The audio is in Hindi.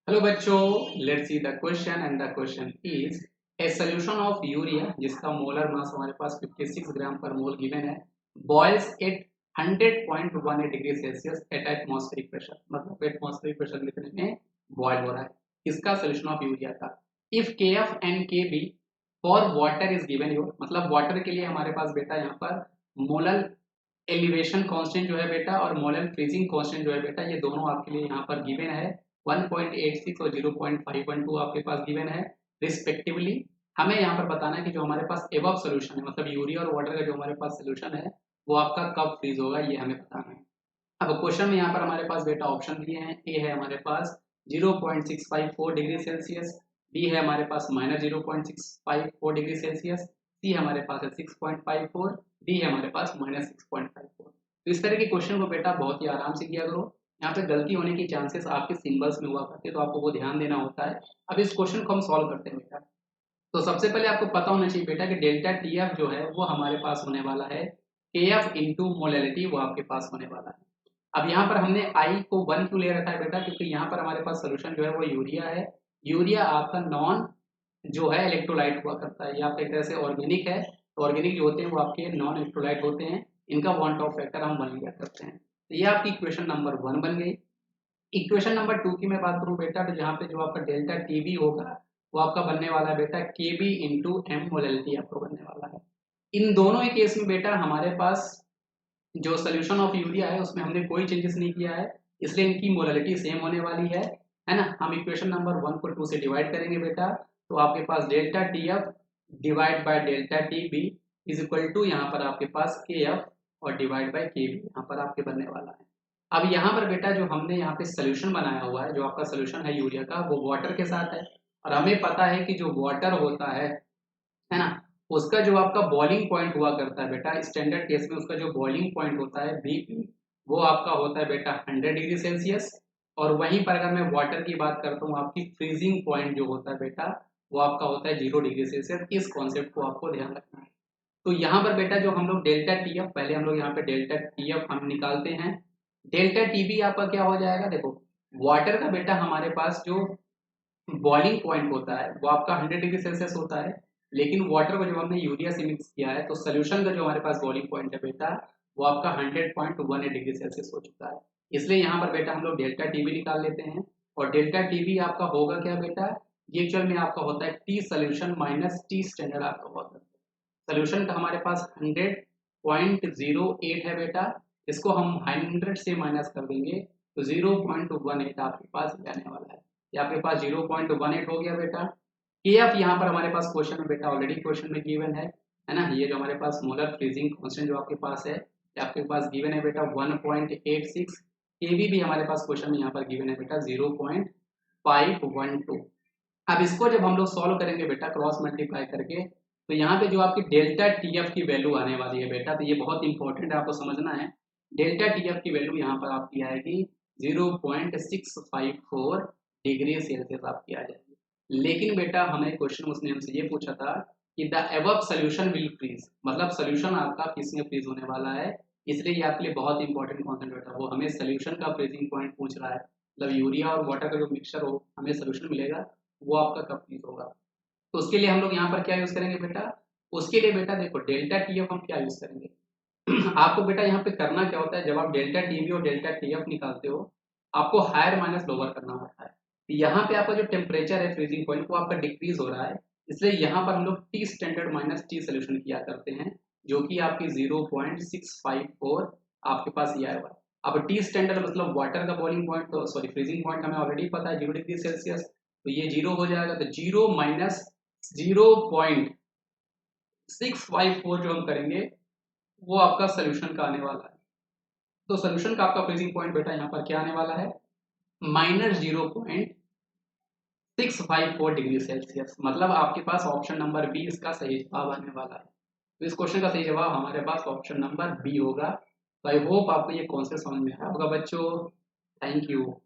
हेलो बच्चों, let's see the question and the question is a solution of urea जिसका मोलर मास हमारे पास 56 ग्राम पर मोल गिवन है boils at 100.18 degree Celsius at atmospheric pressure. मतलब एटमॉस्फेरिक प्रेशर कितने में बॉयल हो रहा है, इसका सॉल्यूशन ऑफ यूरिया का। If K F and K B for water is given your, मतलब वाटर के लिए हमारे पास बेटा यहाँ पर मोलर एलिवेशन कांस्टेंट जो है बेटा और मोलर फ्रीजिंग कांस्टेंट जो है बेटा, ये दोनों आपके लिए यहाँ पर गिवन है। 1.86 और 0.512 आपके पास गिवन है रिस्पेक्टिवली। हमें यहाँ पर बताना है कि जो हमारे पास एबव सोल्यूशन है, मतलब यूरिया और वाटर का जो हमारे पास सोल्यूशन है वो आपका कब फ्रीज होगा, ये हमें बताना है। अब क्वेश्चन में यहाँ पर हमारे पास बेटा ऑप्शन दिए हैं। ए है हमारे पास 0.654 डिग्री सेल्सियस, बी है हमारे पास -0.654 डिग्री सेल्सियस, सी हमारे पास है 6.54, डी है हमारे पास -6.54। तो इस तरह के क्वेश्चन को बेटा बहुत ही आराम से किया करो। यहाँ पे गलती होने की चांसेस आपके सिंबल्स में हुआ करते हैं, तो आपको वो ध्यान देना होता है। अब इस क्वेश्चन को हम सॉल्व करते हैं बेटा। तो सबसे पहले आपको पता होना चाहिए बेटा कि डेल्टा टी एफ जो है वो हमारे पास होने वाला है के एफ इंटू मोलैलिटी, वो आपके पास होने वाला है। अब यहाँ पर हमने आई को 1 क्यों ले रखा है बेटा, क्योंकि यहाँ पर हमारे पास सोल्यूशन जो है वो यूरिया है। यूरिया आपका नॉन जो है इलेक्ट्रोलाइट हुआ करता है, ये आपका एक तरह से ऑर्गेनिक है। तो ऑर्गेनिक जो होते हैं वो आपके नॉन इलेक्ट्रोलाइट होते हैं, इनका वांट ऑफ फैक्टर हम 1 लिया करते हैं। तो ये आपकी इक्वेशन नंबर 1 बन गई। इक्वेशन नंबर 2 की मैं बात करूं बेटा, तो जहाँ पे जो आपका डेल्टा टी बी होगा वो आपका बनने वाला है बेटा के बी इंटू एम मोलैलिटी आपको बनने वाला है। इन दोनों ही केस में बेटा हमारे पास जो सोल्यूशन ऑफ यूरिया है उसमें हमने कोई चेंजेस नहीं किया है, इसलिए इनकी मोलैलिटी सेम होने वाली है ना। हम इक्वेशन नंबर 1 को 2 से डिवाइड करेंगे बेटा, तो आपके पास delta T F divide by delta T B is equal to यहाँ पर आपके पास के एफ और डिवाइड बाय के बी यहाँ पर आपके बनने वाला है। अब यहाँ पर बेटा जो हमने यहाँ पे सोल्यूशन बनाया हुआ है, जो आपका सोल्यूशन है यूरिया का, वो वाटर के साथ है। और हमें पता है कि जो वाटर होता है ना, उसका जो आपका बॉइलिंग पॉइंट हुआ करता है बेटा, स्टैंडर्ड केस में उसका जो बॉइलिंग पॉइंट होता है बीपी, वो आपका होता है बेटा 100 डिग्री सेल्सियस। और वहीं पर अगर मैं वाटर की बात करता हूँ, आपकी फ्रीजिंग पॉइंट जो होता है बेटा वो आपका होता है 0 डिग्री सेल्सियस। इस कॉन्सेप्ट को आपको ध्यान रखना है। तो यहाँ पर बेटा जो हम लोग डेल्टा टी एफ, पहले हम लोग यहाँ पे डेल्टा टी एफ हम निकालते हैं। डेल्टा टी बी आपका क्या हो जाएगा, देखो वाटर का बेटा हमारे पास जो बॉइलिंग पॉइंट होता है वो आपका 100 डिग्री सेल्सियस होता है, लेकिन वाटर को जब हमने यूरिया से मिक्स किया है तो सोल्यूशन का जो हमारे पास बॉइलिंग पॉइंट है बेटा वो आपका 100.18 डिग्री सेल्सियस हो चुका है। इसलिए यहाँ पर बेटा हम लोग डेल्टा टीबी निकाल लेते हैं। और डेल्टा टीबी आपका होगा क्या बेटा, ये एक्चुअल में आपका होता है T solution minus T standard आपका हुआ करता है। सोल्यूशन का हमारे पास 100.08 है बेटा, इसको हम 100 से माइनस कर देंगे तो 0.18 आपके पास आने वाला है। ये आपके पास 0.18 हो गया बेटा। के एफ यहाँ पर हमारे पास क्वेश्चन में बेटा ऑलरेडी क्वेश्चन में गिवन है ना। ये जो हमारे पास मोलर फ्रीजिंग कांस्टेंट जो आपके पास है, ये आपके पास गिवन है बेटा 1.86। के भी हमारे पास क्वेश्चन में यहाँ पर गिवन है बेटा 0.512। अब इसको जब हम लोग सॉल्व करेंगे बेटा क्रॉस मल्टीप्लाई करके, तो यहाँ पे जो आपकी डेल्टा टी एफ की वैल्यू आने वाली है बेटा, तो ये बहुत इंपॉर्टेंट है, आपको समझना है। डेल्टा टी एफ की वैल्यू यहाँ पर आपकी आएगी 0.654 डिग्री सेल्सियस आपकी आ जाएगी। लेकिन बेटा हमें क्वेश्चन उसने हमसे ये पूछा था कि the above solution will freeze, मतलब सोल्यूशन आपका किस में फ्रीज होने वाला है। इसलिए ये आपके लिए बहुत इंपॉर्टेंट कॉन्सेप्ट बेटा, वो हमें सोल्यूशन का फ्रीजिंग पॉइंट पूछ रहा है। मतलब यूरिया और वाटर का जो मिक्सचर हो हमें सोल्यूशन मिलेगा वो आपका कब फ्रीज होगा। तो उसके लिए हम लोग यहाँ पर क्या यूज करेंगे बेटा, उसके लिए बेटा देखो डेल्टा टी एफ हम क्या यूज करेंगे। आपको बेटा यहाँ पे करना क्या होता है, जब आप डेल्टा टीबी और डेल्टा टी एफ निकालते हो आपको हायर माइनस लोअर करना होता है। तो यहाँ पे आपका जो टेम्परेचर है फ्रीजिंग पॉइंट वो आपका डिक्रीज हो रहा है, इसलिए यहाँ पर हम लोग T standard minus T solution किया करते हैं, जो कि आपकी 0.654 आपके पास ये आएगा। अब टी स्टैंडर्ड मतलब वाटर का बॉइलिंग पॉइंट, तो सॉरी फ्रीजिंग पॉइंट हमें ऑलरेडी पता है 0 डिग्री सेल्सियस, तो ये 0 हो जाएगा। तो 0 माइनस 0.654 जो हम करेंगे वो आपका सोल्यूशन का आने वाला है। तो सोल्यूशन का आपका फ्रीजिंग पॉइंट बेटा यहाँ पर क्या आने वाला है, -0.654 डिग्री सेल्सियस। मतलब आपके पास ऑप्शन नंबर बी इसका सही जवाब आने वाला है। तो इस क्वेश्चन का सही जवाब हमारे पास ऑप्शन नंबर बी होगा। तो आई होप आपको ये कॉन्सेप्ट समझ में आया होगा बच्चों। Thank you.